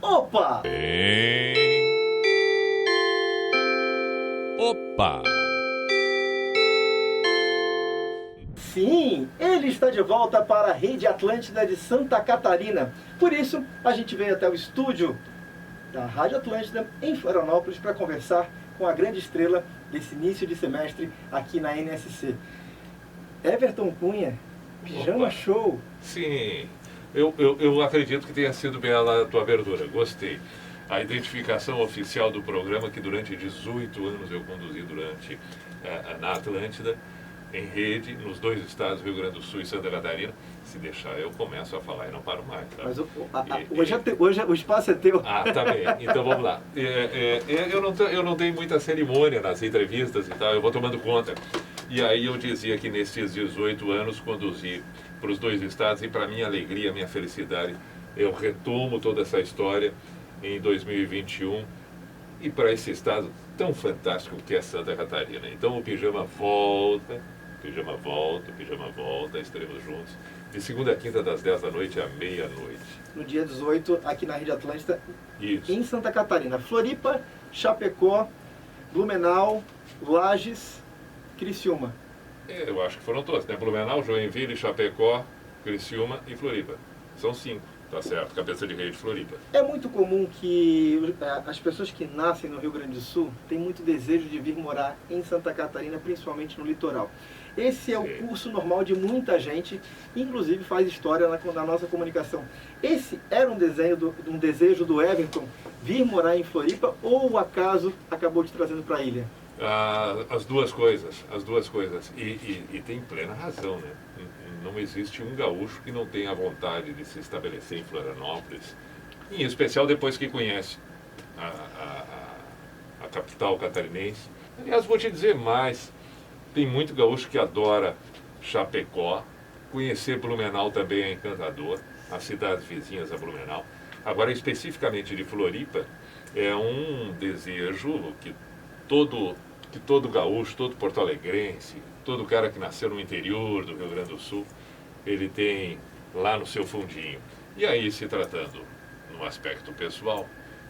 Opa! Opa! Sim, ele está de volta para a Rede Atlântida de Santa Catarina. Por isso, a gente veio até o estúdio da Rádio Atlântida em Florianópolis para conversar com a grande estrela desse início de semestre aqui na NSC. Everton Cunha, Pijama Show. Sim, eu acredito que tenha sido bela a tua abertura, gostei. A identificação oficial do programa que durante 18 anos eu conduzi na Atlântida, em rede, nos dois estados, Rio Grande do Sul e Santa Catarina. Se deixar, eu começo a falar e não paro mais. Tá? Mas hoje o espaço é teu. Ah, tá bem. Então vamos lá. Eu não tenho muita cerimônia nas entrevistas e tal, eu vou tomando conta. E aí eu dizia que nesses 18 anos conduzi para os dois estados e para minha alegria, minha felicidade, eu retomo toda essa história em 2021 e para esse estado tão fantástico que é Santa Catarina. Então o Pijama volta, estaremos juntos de segunda a quinta das 10 da noite à meia-noite. No dia 18, aqui na Rede Atlântida, Isso. em Santa Catarina. Floripa, Chapecó, Blumenau, Lages, Criciúma. Eu acho que foram todos, né? Blumenau, Joinville, Chapecó, Criciúma e Floripa. São 5, tá certo? Cabeça de rede Floripa. É muito comum que as pessoas que nascem no Rio Grande do Sul têm muito desejo de vir morar em Santa Catarina, principalmente no litoral. Esse é o curso normal de muita gente, inclusive faz história na nossa comunicação. Esse era um desejo do Everton, vir morar em Floripa, ou o acaso acabou te trazendo para a ilha? As duas coisas. E tem plena razão, né? Não existe um gaúcho que não tenha vontade de se estabelecer em Florianópolis, em especial depois que conhece a capital catarinense. Aliás, vou te dizer mais, tem muito gaúcho que adora Chapecó, conhecer Blumenau também é encantador, as cidades vizinhas a Blumenau. Agora, especificamente de Floripa, é um desejo que todo gaúcho, todo porto-alegrense, todo cara que nasceu no interior do Rio Grande do Sul, ele tem lá no seu fundinho. E aí, se tratando no aspecto pessoal,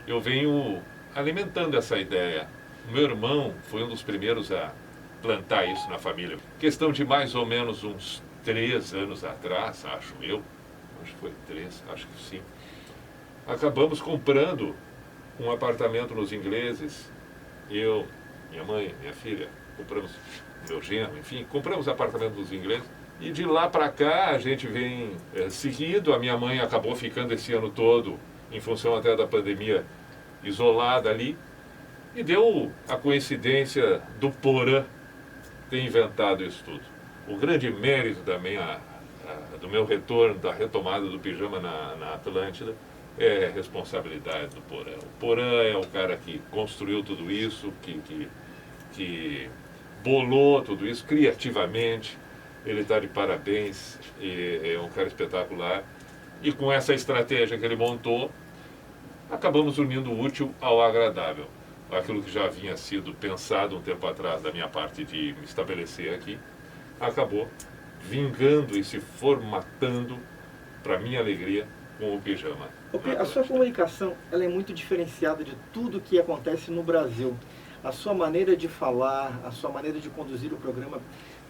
eu venho alimentando essa ideia. O meu irmão foi um dos primeiros a plantar isso na família. Questão de mais ou menos uns 3 anos atrás, acho que foi 3, acho que sim. Acabamos comprando um apartamento nos Ingleses. Eu, minha mãe, minha filha, compramos, meu genro, enfim, compramos apartamento dos ingleses. E de lá para cá a gente vem seguido. A minha mãe acabou ficando esse ano todo, em função até da pandemia, isolada ali. E deu a coincidência do Porã ter inventado isso tudo. O grande mérito também do meu retorno, da retomada do Pijama na Atlântida, é responsabilidade do Porã. O Porã é o cara que construiu tudo isso, que bolou tudo isso criativamente. Ele está de parabéns, é um cara espetacular. E com essa estratégia que ele montou, acabamos unindo o útil ao agradável. Aquilo que já havia sido pensado um tempo atrás da minha parte de me estabelecer aqui, acabou vingando e se formatando, para minha alegria, com o Pijama. A sua comunicação ela é muito diferenciada de tudo que acontece no Brasil. A sua maneira de falar, a sua maneira de conduzir o programa,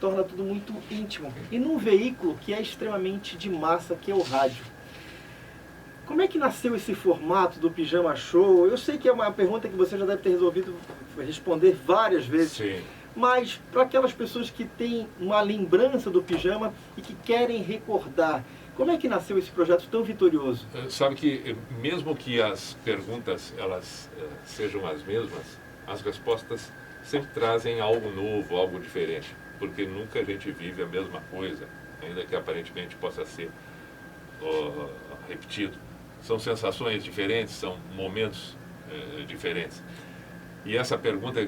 torna tudo muito íntimo. E num veículo que é extremamente de massa, que é o rádio. Como é que nasceu esse formato do Pijama Show? Eu sei que é uma pergunta que você já deve ter resolvido responder várias vezes. Sim. Mas para aquelas pessoas que têm uma lembrança do Pijama e que querem recordar, como é que nasceu esse projeto tão vitorioso? Sabe que mesmo que as perguntas elas sejam as mesmas, as respostas sempre trazem algo novo, algo diferente, porque nunca a gente vive a mesma coisa, ainda que aparentemente possa ser repetido. São sensações diferentes, são momentos diferentes. E essa pergunta,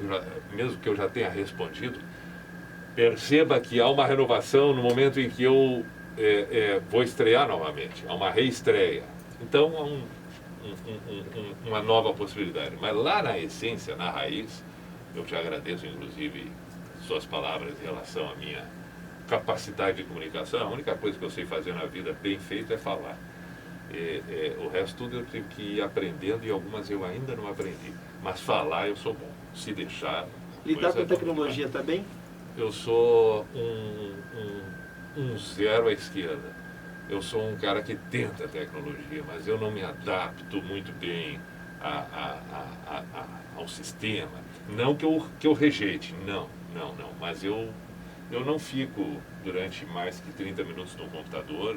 mesmo que eu já tenha respondido, perceba que há uma renovação no momento em que eu vou estrear novamente, há uma reestreia. Então, há uma nova possibilidade. Mas lá na essência, na raiz, eu te agradeço, inclusive, suas palavras em relação à minha capacidade de comunicação. A única coisa que eu sei fazer na vida bem feita é falar. O resto tudo eu tive que ir aprendendo e algumas eu ainda não aprendi. Mas falar eu sou bom. Se deixar... Lidar com tecnologia também? Eu sou um zero à esquerda. Eu sou um cara que tenta a tecnologia, mas eu não me adapto muito bem ao sistema. Não que eu rejeite, não. Mas eu não fico durante mais que 30 minutos no computador,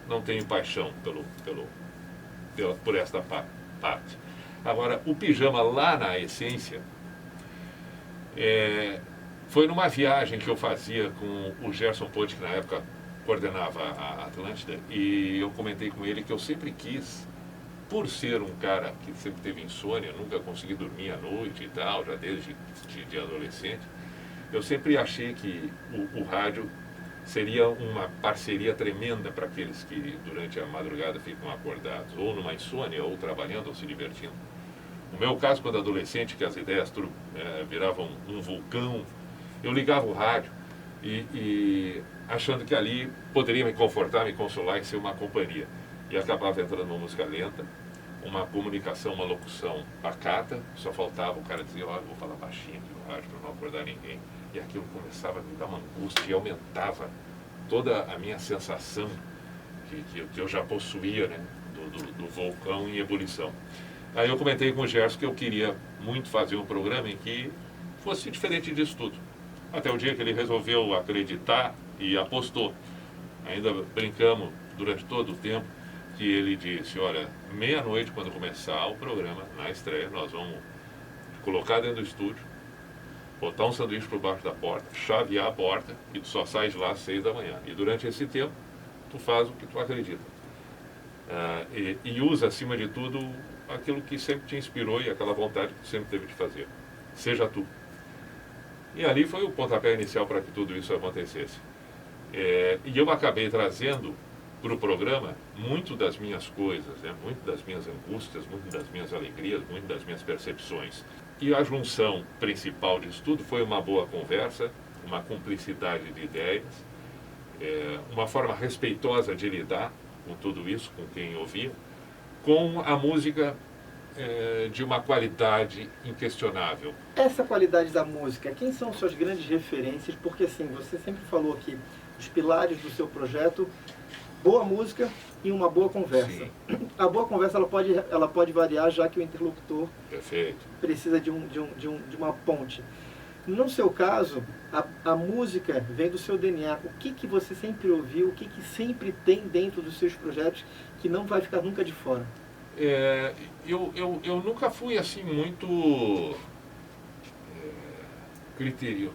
não tenho paixão por esta parte. Agora, o pijama lá na essência foi numa viagem que eu fazia com o Gerson Ponte, que na época coordenava a Atlântida, e eu comentei com ele que eu sempre quis, por ser um cara que sempre teve insônia, nunca consegui dormir à noite e tal, já desde de adolescente, eu sempre achei que o rádio seria uma parceria tremenda para aqueles que durante a madrugada ficam acordados, ou numa insônia, ou trabalhando, ou se divertindo. No meu caso, quando adolescente, que as ideias tudo, viravam um vulcão, eu ligava o rádio e achando que ali poderia me confortar, me consolar e ser uma companhia. E acabava entrando uma música lenta, uma comunicação, uma locução pacata, só faltava o cara dizer, olha, vou falar baixinho aqui no rádio para não acordar ninguém. E aquilo começava a me dar uma angústia e aumentava toda a minha sensação que eu já possuía, né, do vulcão em ebulição. Aí eu comentei com o Gerson que eu queria muito fazer um programa em que fosse diferente disso tudo. Até o dia que ele resolveu acreditar e apostou. Ainda brincamos durante todo o tempo que ele disse, olha, meia-noite quando começar o programa, na estreia, nós vamos colocar dentro do estúdio, botar um sanduíche por baixo da porta, chavear a porta e tu só sai de lá às 6 da manhã. E durante esse tempo, tu faz o que tu acredita. E usa, acima de tudo, aquilo que sempre te inspirou e aquela vontade que tu sempre teve de fazer. Seja tu. E ali foi o pontapé inicial para que tudo isso acontecesse. E eu acabei trazendo para o programa muito das minhas coisas, né? Muito das minhas angústias, muito das minhas alegrias, muito das minhas percepções. E a junção principal disso tudo foi uma boa conversa, uma cumplicidade de ideias, uma forma respeitosa de lidar com tudo isso, com quem ouvia, com a música de uma qualidade inquestionável. Essa qualidade da música, quem são suas grandes referências? Porque assim, você sempre falou aqui, os pilares do seu projeto, boa música e uma boa conversa. Sim. A boa conversa ela pode variar, já que o interlocutor Perfeito. precisa de uma ponte. No seu caso, a música vem do seu DNA. O que você sempre ouviu, o que sempre tem dentro dos seus projetos que não vai ficar nunca de fora? Eu nunca fui assim muito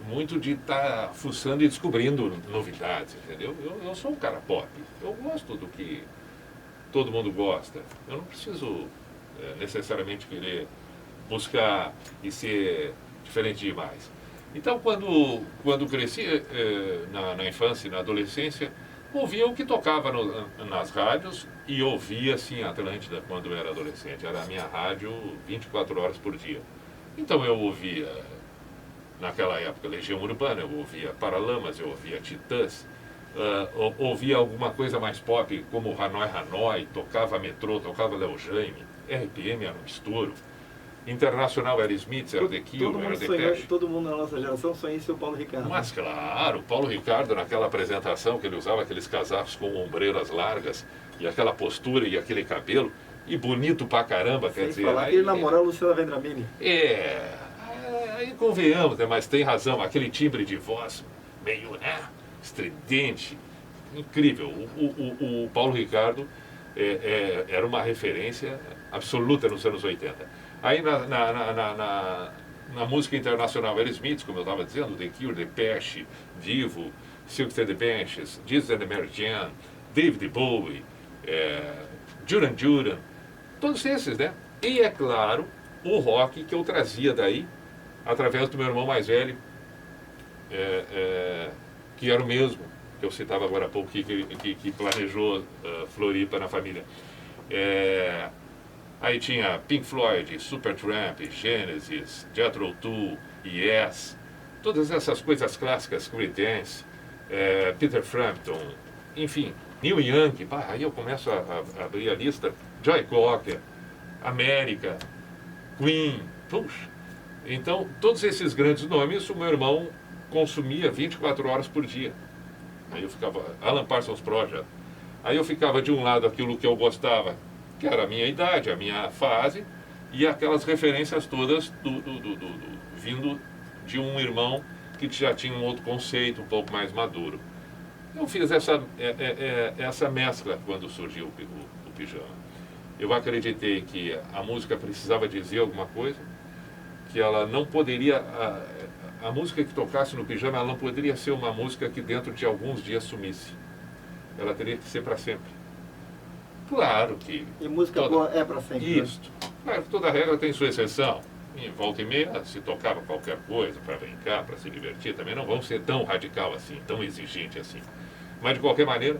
muito de estar fuçando e descobrindo novidades, entendeu? Eu sou um cara pop, eu gosto do que todo mundo gosta, eu não preciso necessariamente querer buscar e ser diferente demais. Então, quando cresci na infância e na adolescência, ouvia o que tocava nas rádios e ouvia, assim, a Atlântida quando eu era adolescente. Era a minha rádio 24 horas por dia. Então eu ouvia, naquela época, Legião Urbana, eu ouvia Paralamas, eu ouvia Titãs, ouvia alguma coisa mais pop, como Hanoi Hanoi, tocava Metrô, tocava Léo Jaime, RPM era um estouro. Internacional era Smith, era The Cure, era Depeche. Todo mundo na nossa geração sonha em ser o Paulo Ricardo. Mas claro, o Paulo Ricardo naquela apresentação que ele usava aqueles casacos com ombreiras largas e aquela postura e aquele cabelo, e bonito pra caramba, quer dizer... falar que ele namorou a Luciana Vendramini. Aí convenhamos, né, mas tem razão, aquele timbre de voz meio, né, estridente, incrível. O Paulo Ricardo era uma referência absoluta nos anos 80. Aí na música internacional, Aerosmith, como eu estava dizendo, The Cure, Depeche, Divo, Silk and the Benches, Jesus and the Mary Jane, David Bowie, Duran Duran, todos esses, né? E, é claro, o rock que eu trazia daí, através do meu irmão mais velho, que era o mesmo, que eu citava agora há pouco, que planejou Floripa na família. Aí tinha Pink Floyd, Supertramp, Genesis, Jethro Tull, Yes, todas essas coisas clássicas, Creedence, Peter Frampton, enfim, Neil Young, pá, aí eu começo a abrir a lista, Joy Cocker, América, Queen, puxa. Então, todos esses grandes nomes, o meu irmão consumia 24 horas por dia. Aí eu ficava, Alan Parsons Project. Aí eu ficava de um lado aquilo que eu gostava, que era a minha idade, a minha fase, e aquelas referências todas vindo de um irmão que já tinha um outro conceito, um pouco mais maduro. Eu fiz essa mescla quando surgiu o Pijama. Eu acreditei que a música precisava dizer alguma coisa, que ela não poderia, a música que tocasse no Pijama, ela não poderia ser uma música que dentro de alguns dias sumisse. Ela teria que ser para sempre. Claro que... E música boa é para sempre. Isso. Claro que toda regra tem sua exceção. Em volta e meia se tocava qualquer coisa para brincar, para se divertir. Também não vão ser tão radical assim, tão exigente assim. Mas, de qualquer maneira,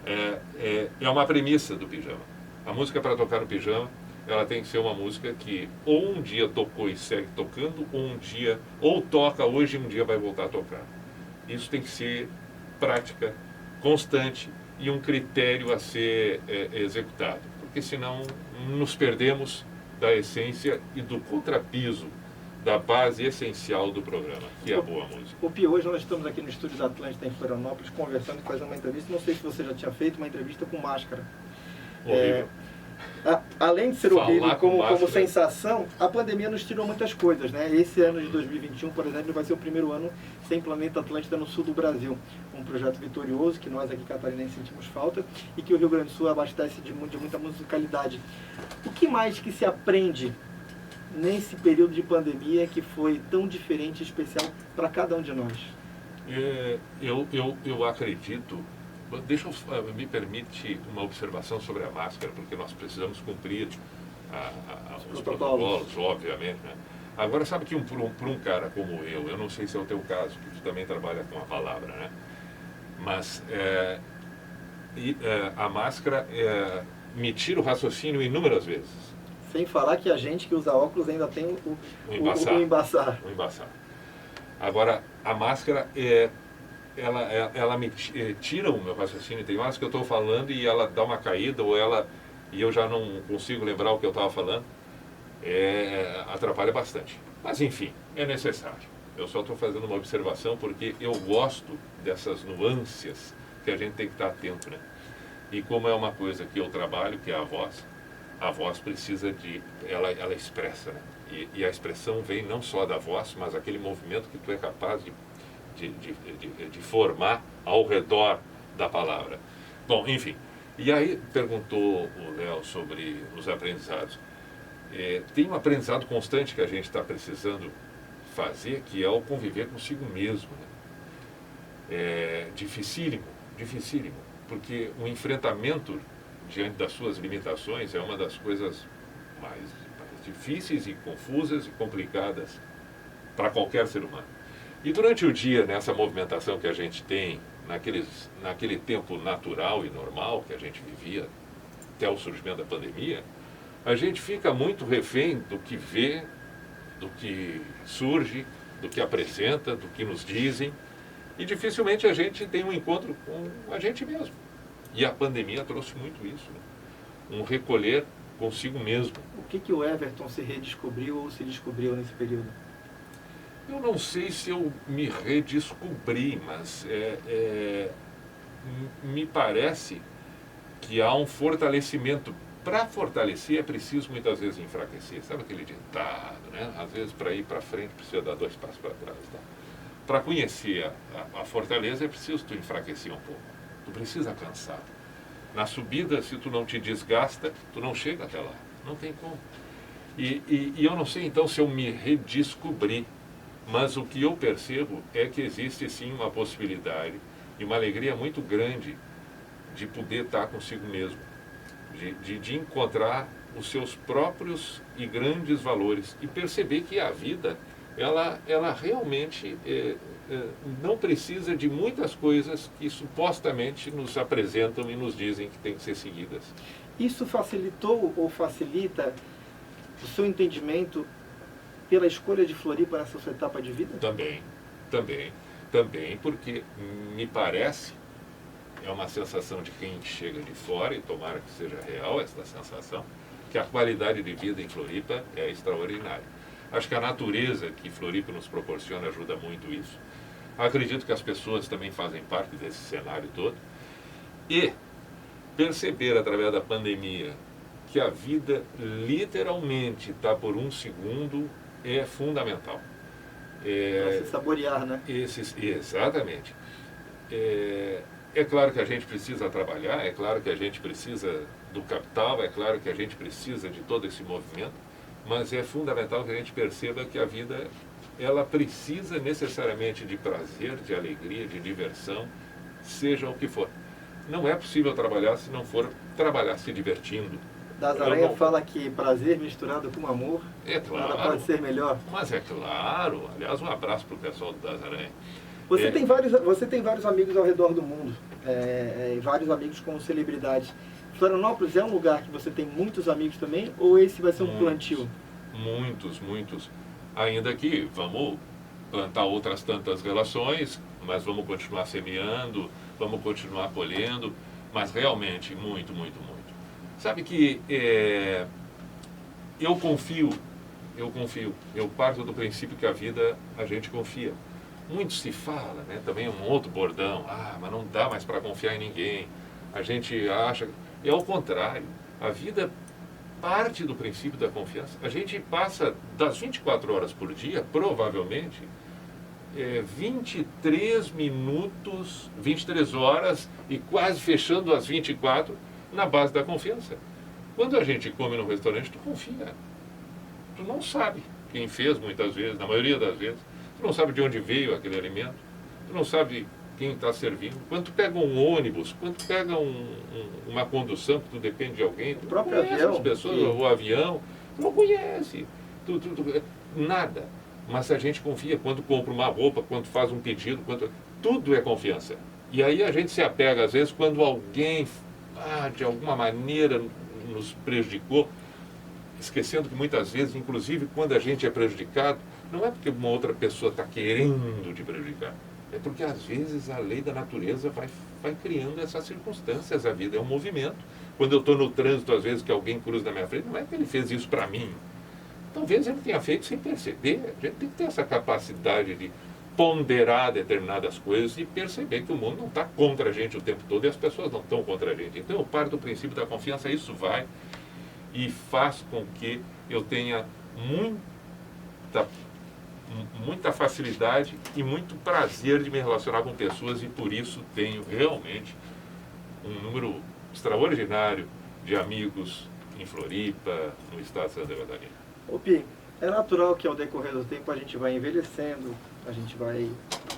é uma premissa do Pijama. A música para tocar no Pijama, ela tem que ser uma música que ou um dia tocou e segue tocando, ou um dia, ou toca hoje e um dia vai voltar a tocar. Isso tem que ser prática, constante e um critério a ser executado. Porque senão nos perdemos da essência e do contrapiso da base essencial do programa, que é a boa música. O Pio, hoje nós estamos aqui no estúdio da Atlântida em Florianópolis conversando e fazendo uma entrevista. Não sei se você já tinha feito uma entrevista com máscara. Horrível. Além de ser horrível como máscara, sensação, a pandemia nos tirou muitas coisas, né? Esse ano de 2021, por exemplo, vai ser o primeiro ano sem Planeta Atlântida no sul do Brasil. Um projeto vitorioso que nós aqui catarinenses sentimos falta e que o Rio Grande do Sul abastece de muita musicalidade. O que mais que se aprende nesse período de pandemia que foi tão diferente e especial para cada um de nós? Eu acredito... me permite uma observação sobre a máscara, porque nós precisamos cumprir os protocolos, obviamente. Né? Agora, sabe que para um cara como eu não sei se é o teu caso, porque tu também trabalha com a palavra, né? Mas a máscara me tira o raciocínio inúmeras vezes. Sem falar que a gente que usa óculos ainda tem o embaçar. O embaçar. Agora, a máscara ela me tira o meu raciocínio. Tem horas que eu estou falando e ela dá uma caída e eu já não consigo lembrar o que eu estava falando. Atrapalha bastante. Mas enfim, é necessário. Eu só estou fazendo uma observação porque eu gosto dessas nuances que a gente tem que estar atento, né? E como é uma coisa que eu trabalho, que é a voz precisa ela expressa, né? E a expressão vem não só da voz, mas aquele movimento que tu é capaz de formar ao redor da palavra. Bom, enfim. E aí perguntou o Léo sobre os aprendizados. Tem um aprendizado constante que a gente está precisando fazer, que é o conviver consigo mesmo. Né? É dificílimo, porque o enfrentamento diante das suas limitações é uma das coisas mais difíceis e confusas e complicadas para qualquer ser humano. E durante o dia, nessa movimentação que a gente tem, naquele tempo natural e normal que a gente vivia até o surgimento da pandemia, a gente fica muito refém do que vê, do que surge, do que apresenta, do que nos dizem, e dificilmente a gente tem um encontro com a gente mesmo. E a pandemia trouxe muito isso, né? Um recolher consigo mesmo. O que o Everton se redescobriu ou se descobriu nesse período? Eu não sei se eu me redescobri, mas me parece que há um fortalecimento. Para fortalecer é preciso muitas vezes enfraquecer. Sabe aquele ditado, né? Às vezes para ir para frente precisa dar 2 passos para trás. Tá? Para conhecer a fortaleza é preciso tu enfraquecer um pouco. Tu precisa cansar. Na subida, se tu não te desgasta, tu não chega até lá. Não tem como. E eu não sei então se eu me redescobri. Mas o que eu percebo é que existe sim uma possibilidade e uma alegria muito grande de poder estar consigo mesmo, de encontrar os seus próprios e grandes valores e perceber que a vida, ela realmente não precisa de muitas coisas que supostamente nos apresentam e nos dizem que têm que ser seguidas. Isso facilitou ou facilita o seu entendimento pela escolha de Floripa nessa sua etapa de vida? Também, porque me parece é uma sensação de quem chega de fora, e tomara que seja real essa sensação, que a qualidade de vida em Floripa é extraordinária. Acho que a natureza que Floripa nos proporciona ajuda muito isso. Acredito que as pessoas também fazem parte desse cenário todo. E perceber através da pandemia que a vida literalmente está por um segundo é fundamental. Para se saborear, né? Exatamente. É claro que a gente precisa trabalhar, é claro que a gente precisa do capital, é claro que a gente precisa de todo esse movimento, mas é fundamental que a gente perceba que a vida, ela precisa necessariamente de prazer, de alegria, de diversão, seja o que for. Não é possível trabalhar se não for trabalhar se divertindo. Das Aranha fala que prazer misturado com amor, é claro, nada pode ser melhor. Mas é claro, aliás, um abraço para o pessoal do Das Aranha. Você tem vários amigos ao redor do mundo, vários amigos como celebridades. Florianópolis é um lugar que você tem muitos amigos também, ou esse vai ser um plantio? Muitos. Ainda que vamos plantar outras tantas relações, mas vamos continuar semeando, vamos continuar colhendo, mas realmente muito. Sabe que eu confio, eu parto do princípio que a vida a gente confia. Muito se fala, né? Também um outro bordão, mas não dá mais para confiar em ninguém. A gente acha, é ao contrário, a vida parte do princípio da confiança. A gente passa das 24 horas por dia, provavelmente, 23 minutos, 23 horas e quase fechando as 24 na base da confiança. Quando a gente come no restaurante, tu confia. Tu não sabe quem fez muitas vezes, na maioria das vezes. Tu não sabe de onde veio aquele alimento. Tu não sabe quem está servindo. Quando tu pega um ônibus, quando tu pega uma condução que tu depende de alguém, tu não conhece as pessoas, o avião, tu não conhece. Nada. Mas a gente confia quando compra uma roupa, quando faz um pedido, tudo é confiança. E aí a gente se apega, às vezes, quando alguém, de alguma maneira, nos prejudicou, esquecendo que muitas vezes, inclusive quando a gente é prejudicado, não é porque uma outra pessoa está querendo te prejudicar. É porque, às vezes, a lei da natureza vai criando essas circunstâncias. A vida é um movimento. Quando eu estou no trânsito, às vezes, que alguém cruza na minha frente, não é que ele fez isso para mim. Talvez ele tenha feito sem perceber. A gente tem que ter essa capacidade de ponderar determinadas coisas e perceber que o mundo não está contra a gente o tempo todo e as pessoas não estão contra a gente. Então, eu parto do princípio da confiança. Isso vai e faz com que eu tenha muita facilidade e muito prazer de me relacionar com pessoas, e por isso tenho realmente um número extraordinário de amigos em Floripa, no estado de Santa Catarina. Ô Pi, é natural que ao decorrer do tempo a gente vai envelhecendo, a gente vai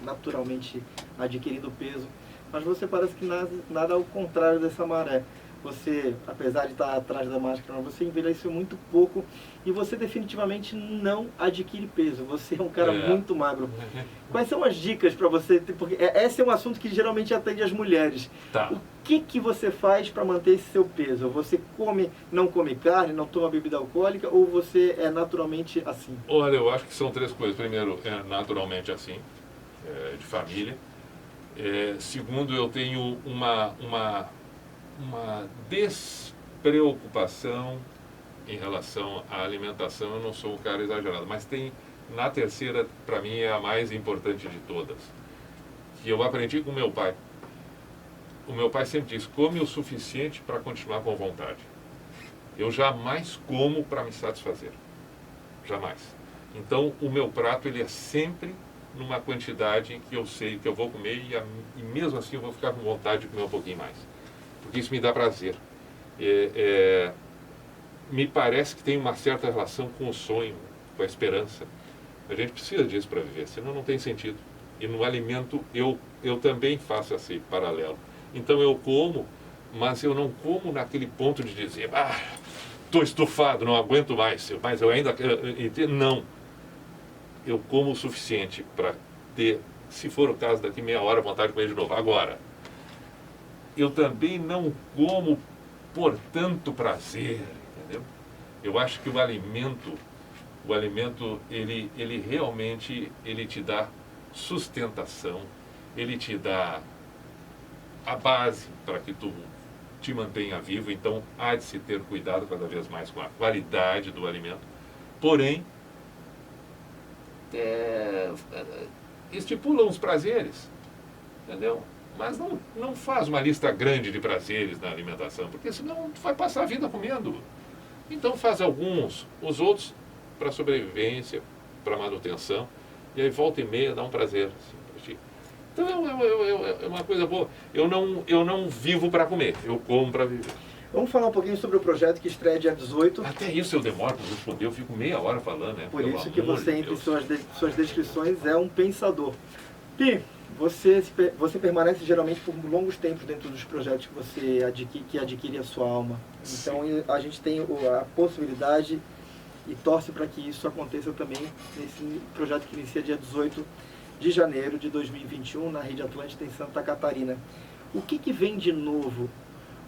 naturalmente adquirindo peso, mas você parece que nada ao contrário dessa maré. Você, apesar de estar atrás da máscara, você envelheceu muito pouco e você definitivamente não adquire peso. Você é um cara muito magro. Quais são as dicas para você? Porque esse é um assunto que geralmente atende as mulheres. Tá. O que você faz para manter esse seu peso? Você não come carne, não toma bebida alcoólica, ou você é naturalmente assim? Olha, eu acho que são três coisas. Primeiro, é naturalmente assim, de família. Segundo, eu tenho uma despreocupação em relação à alimentação. Eu não sou um cara exagerado, mas tem, na terceira, para mim, é a mais importante de todas, que eu aprendi com meu pai. O meu pai sempre diz: come o suficiente para continuar com vontade. Eu jamais como para me satisfazer, jamais. Então, o meu prato, ele é sempre numa quantidade que eu sei que eu vou comer, e mesmo assim eu vou ficar com vontade de comer um pouquinho mais, porque isso me dá prazer. Me parece que tem uma certa relação com o sonho, com a esperança. A gente precisa disso para viver, senão não tem sentido. E no alimento eu também faço esse paralelo. Então eu como, mas eu não como naquele ponto de dizer: estou estufado, não aguento mais, mas eu ainda... Não. Eu como o suficiente para ter, se for o caso, daqui meia hora, vontade de comer de novo. Agora, eu também não como por tanto prazer, entendeu? Eu acho que o alimento ele realmente, ele te dá sustentação, ele te dá a base para que tu te mantenha vivo, então há de se ter cuidado cada vez mais com a qualidade do alimento. Porém, estipula uns prazeres, entendeu? Mas não faz uma lista grande de prazeres na alimentação, porque senão tu vai passar a vida comendo. Então faz alguns, os outros para sobrevivência, para manutenção, e aí volta e meia dá um prazer assim, para ti. Então é uma coisa boa. Eu não vivo para comer, eu como para viver. Vamos falar um pouquinho sobre o projeto que estreia dia 18. Até isso eu demoro para responder, eu fico meia hora falando, né? Por Pelo isso que amor você, de entre Deus. suas descrições, é um pensador. Pi, você permanece geralmente por longos tempos dentro dos projetos que você adquire a sua alma. Então a gente tem a possibilidade e torce para que isso aconteça também nesse projeto que inicia dia 18 de janeiro de 2021 na Rede Atlântida em Santa Catarina. O que vem de novo?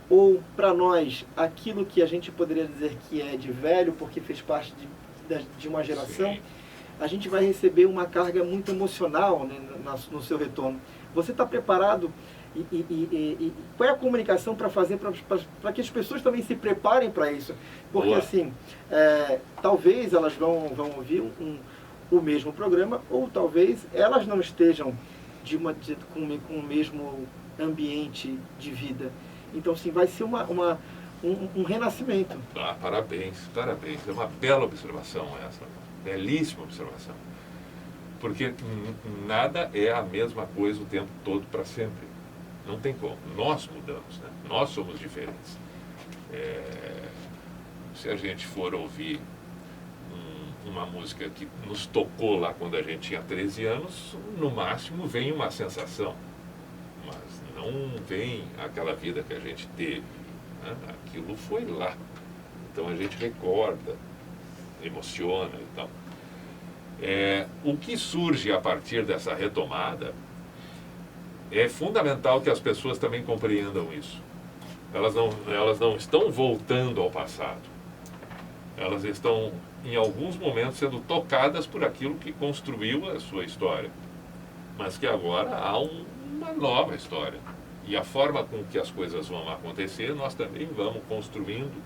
Ou para nós, aquilo que a gente poderia dizer que é de velho, porque fez parte de uma geração, Sim. a gente vai receber uma carga muito emocional, né, no seu retorno. Você está preparado? E qual é a comunicação para fazer para que as pessoas também se preparem para isso? Porque Boa. assim, talvez elas vão ouvir o mesmo programa, ou talvez elas não estejam com o mesmo ambiente de vida. Então, sim, vai ser um renascimento. Ah, parabéns, parabéns. É uma bela observação essa, belíssima observação. Porque nada é a mesma coisa o tempo todo para sempre. Não tem como. Nós mudamos, né? Nós somos diferentes. Se a gente for ouvir uma música que nos tocou lá quando a gente tinha 13 anos, no máximo vem uma sensação. Mas não vem aquela vida que a gente teve, né? Aquilo foi lá. Então a gente recorda, emociona e tal. O que surge a partir dessa retomada é fundamental que as pessoas também compreendam isso. Elas não estão voltando ao passado. Elas estão, em alguns momentos, sendo tocadas por aquilo que construiu a sua história. Mas que agora há uma nova história. E a forma com que as coisas vão acontecer, nós também vamos construindo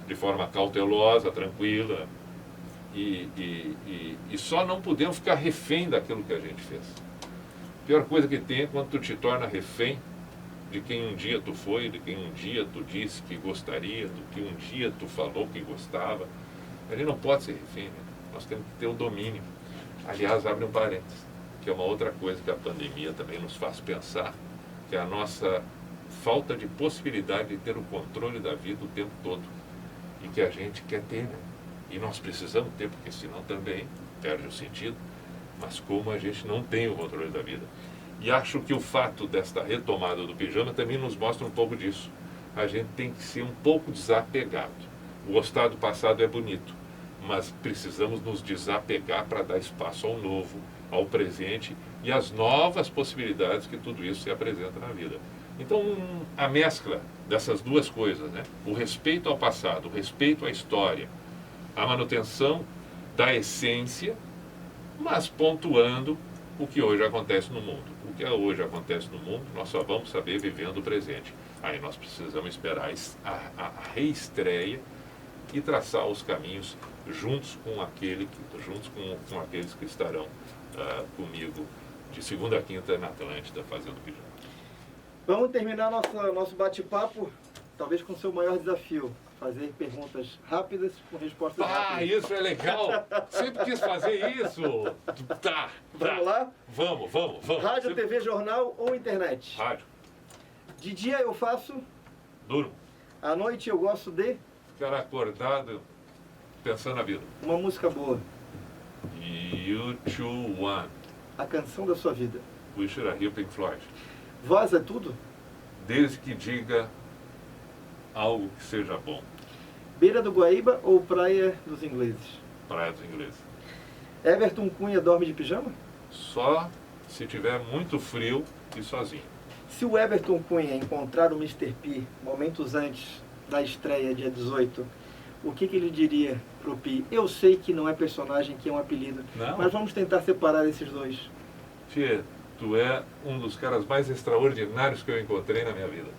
de forma cautelosa, tranquila. E só não podemos ficar refém daquilo que a gente fez. A pior coisa que tem é quando tu te torna refém de quem um dia tu foi, de quem um dia tu disse que gostaria, do que um dia tu falou que gostava. A gente não pode ser refém, né? Nós temos que ter o domínio. Aliás, abre um parênteses, que é uma outra coisa que a pandemia também nos faz pensar, que é a nossa falta de possibilidade de ter o controle da vida o tempo todo. E que a gente quer ter, né? E nós precisamos ter, porque senão também perde o sentido. Mas como a gente não tem o controle da vida. E acho que o fato desta retomada do pijama também nos mostra um pouco disso. A gente tem que ser um pouco desapegado. O gostar do passado é bonito, mas precisamos nos desapegar para dar espaço ao novo, ao presente e às novas possibilidades que tudo isso se apresenta na vida. Então, a mescla dessas duas coisas, né? O respeito ao passado, o respeito à história, a manutenção da essência, mas pontuando o que hoje acontece no mundo. O que hoje acontece no mundo, nós só vamos saber vivendo o presente. Aí nós precisamos esperar a reestreia e traçar os caminhos juntos com aqueles que estarão comigo de segunda a quinta na Atlântida fazendo pijama. Vamos terminar nosso bate-papo, talvez com o seu maior desafio. Fazer perguntas rápidas com respostas rápidas. Isso é legal! Sempre quis fazer isso! Tá. Vamos lá? Vamos. Rádio, TV, jornal ou internet? Rádio. De dia eu faço? Durmo. À noite eu gosto de? Ficar acordado pensando na vida. Uma música boa. U2 A canção da sua vida. Wish It Here, Pink Floyd. Voz é tudo? Desde que diga algo que seja bom. Beira do Guaíba ou Praia dos Ingleses? Praia dos Ingleses. Everton Cunha dorme de pijama? Só se tiver muito frio e sozinho. Se o Everton Cunha encontrar o Mr. P momentos antes da estreia, dia 18, o que ele diria pro Pi? Eu sei que não é personagem, que é um apelido, Não. mas vamos tentar separar esses dois. Tchê, Tu é um dos caras mais extraordinários que eu encontrei na minha vida.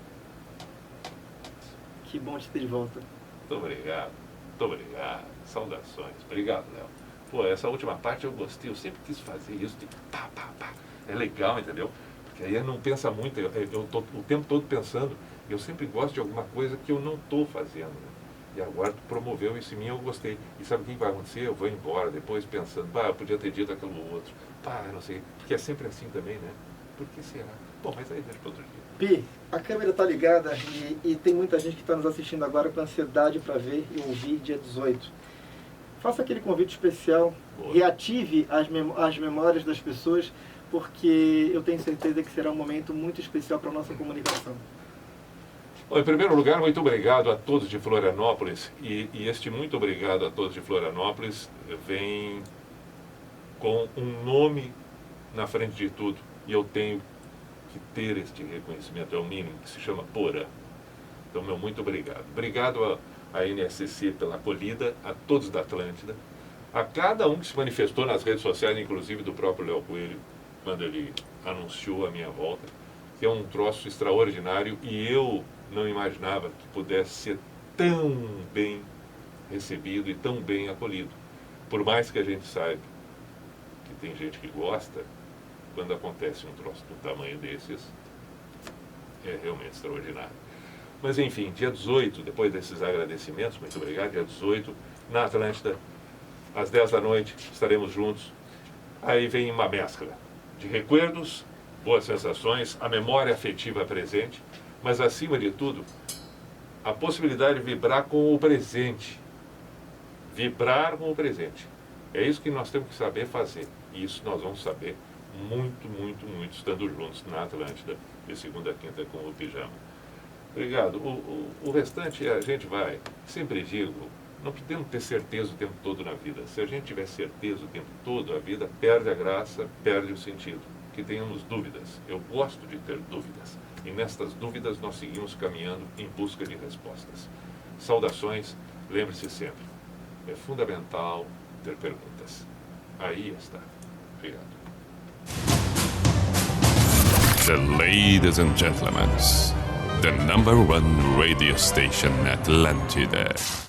Que bom te ter de volta. Muito obrigado. Muito obrigado. Saudações. Obrigado, Léo. Pô, essa última parte eu gostei. Eu sempre quis fazer isso de pá, pá, pá. É legal, entendeu? Porque aí não pensa muito. Eu tô o tempo todo pensando. Eu sempre gosto de alguma coisa que eu não estou fazendo, né? E agora tu promoveu isso em mim, eu gostei. E sabe o que vai acontecer? Eu vou embora depois pensando, pá, eu podia ter dito aquilo outro. Pá, não sei. Porque é sempre assim também, né? Por que será? Bom, mas aí deixa para outro dia. Pi, a câmera está ligada e tem muita gente que está nos assistindo agora com ansiedade para ver e ouvir dia 18. Faça aquele convite especial, Boa. reative as memórias das pessoas, porque eu tenho certeza que será um momento muito especial para a nossa comunicação. Bom, em primeiro lugar, muito obrigado a todos de Florianópolis. E este muito obrigado a todos de Florianópolis vem com um nome na frente de tudo. E eu tenho que ter este reconhecimento, é o mínimo, que se chama Porã. Então, meu muito obrigado. Obrigado à NSCC pela acolhida, a todos da Atlântida, a cada um que se manifestou nas redes sociais, inclusive do próprio Léo Coelho, quando ele anunciou a minha volta, que é um troço extraordinário e eu não imaginava que pudesse ser tão bem recebido e tão bem acolhido. Por mais que a gente saiba que tem gente que gosta, quando acontece um troço do tamanho desses, é realmente extraordinário. Mas enfim, dia 18, depois desses agradecimentos, muito obrigado, dia 18, na Atlântida, às 10 da noite, estaremos juntos. Aí vem uma mescla de recuerdos, boas sensações, a memória afetiva presente, mas acima de tudo, a possibilidade de vibrar com o presente. Vibrar com o presente. É isso que nós temos que saber fazer. E isso nós vamos saber muito, muito, muito estando juntos na Atlântida, de segunda a quinta com o Pijama. Obrigado. O restante a gente vai. Sempre digo, não podemos ter certeza o tempo todo na vida. Se a gente tiver certeza o tempo todo, a vida perde a graça, perde o sentido. Que tenhamos dúvidas. Eu gosto de ter dúvidas. E nestas dúvidas nós seguimos caminhando em busca de respostas. Saudações, lembre-se sempre, é fundamental ter perguntas. Aí está. Obrigado. Ladies and gentlemen, the #1 radio station Atlântida.